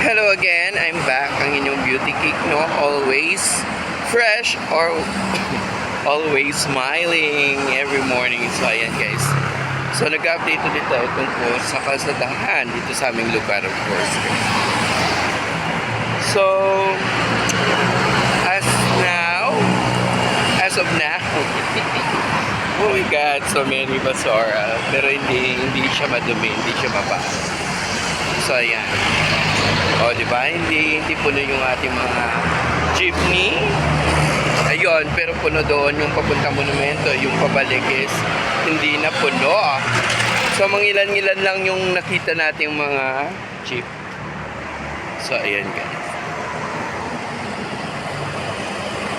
Hello again, I'm back, ang inyong beauty cake, no? Always fresh or always smiling every morning. So ayan guys, so nag-update ulit tayo tungkol sa kalsadahan dito sa aming lugar, of course. So as of now oh my god, so many basura, pero hindi siya madumi, hindi siya mapaan. So ayan, o diba, hindi puno yung ating mga jeepney. Ayun, pero puno doon yung papunta monumento, yung pabalik is hindi na puno. So mangilan-ngilan lang yung nakita nating mga jeep. So ayan guys,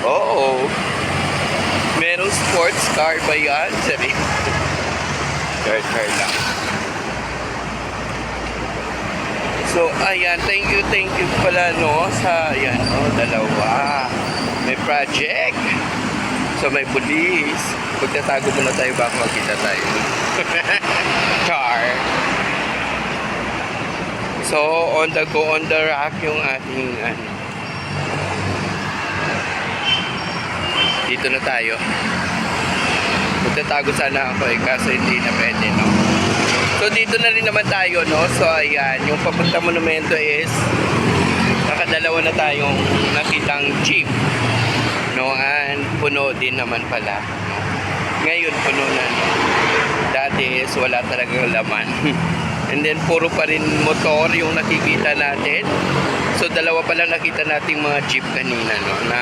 oo, merong sports car ba yan? Sabi, car lang. So, ayan, thank you pala, no, sa, ayan, oh, dalawa. May project. So, may police. Pagtatago muna tayo, baka makita tayo. Car. So, on the rack yung ating, ano. Dito na tayo. Pagtatago sana ako kaso hindi na pwede, no. So dito na rin naman tayo, no. So ayan, yung papunta monumento is nakadalawa na tayong nakitang jeep, no, and puno din naman pala, no? Ngayon puno na, no? Dati is wala talagang laman. And then puro pa rin motor yung nakikita natin. So dalawa pa lang nakita nating mga jeep kanina, no, na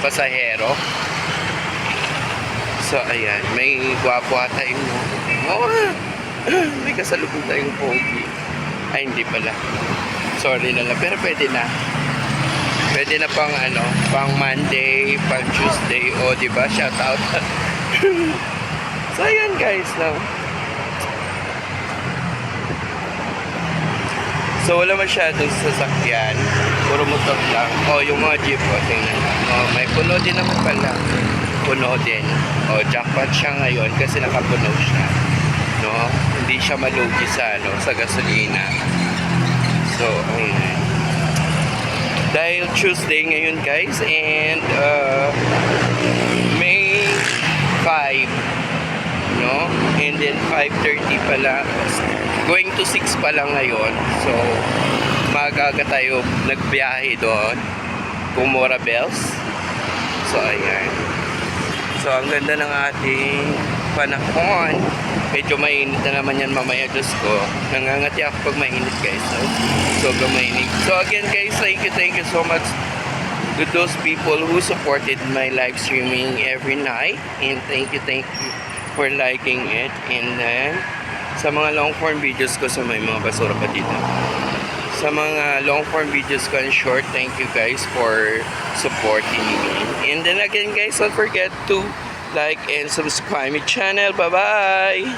pasahero. So ayan, may gwapo ata yung, no? Oh, may kasalubong tayong pogi. Ay, hindi pala. Sorry na lang. Pero pwede na. Pwede na pang ano, pang Monday, pang Tuesday. O, diba? Shout out. So, ayan guys, no? So, wala masyadong sasakyan. Puro motor lang. O, yung mga jeep, o, tingnan. O, may puno din naman pala. Puno din. O, jackpot siya ngayon kasi nakapuno siya. No, hindi siya malugi sa ano, sa gasolina. So ayun, dahil Tuesday ngayon guys, and May 5, no, and then 5:30 pala, going to 6 pa lang ngayon. So magaga tayo nagbiyahe doon, Kumora Bells. So ayan, so ang ganda ng ating panahon. Medyo mainit na naman yan mamaya, Diyos ko. Nangangati ako pag mainit guys, so sobrang mainit. So again guys, thank you so much to those people who supported my live streaming every night, and thank you for liking it. And then sa mga long form videos ko, sa may mga basura pa dito, sa mga long form videos ko and short, thank you guys for supporting me. And then again guys, don't forget to like and subscribe my channel. Bye bye.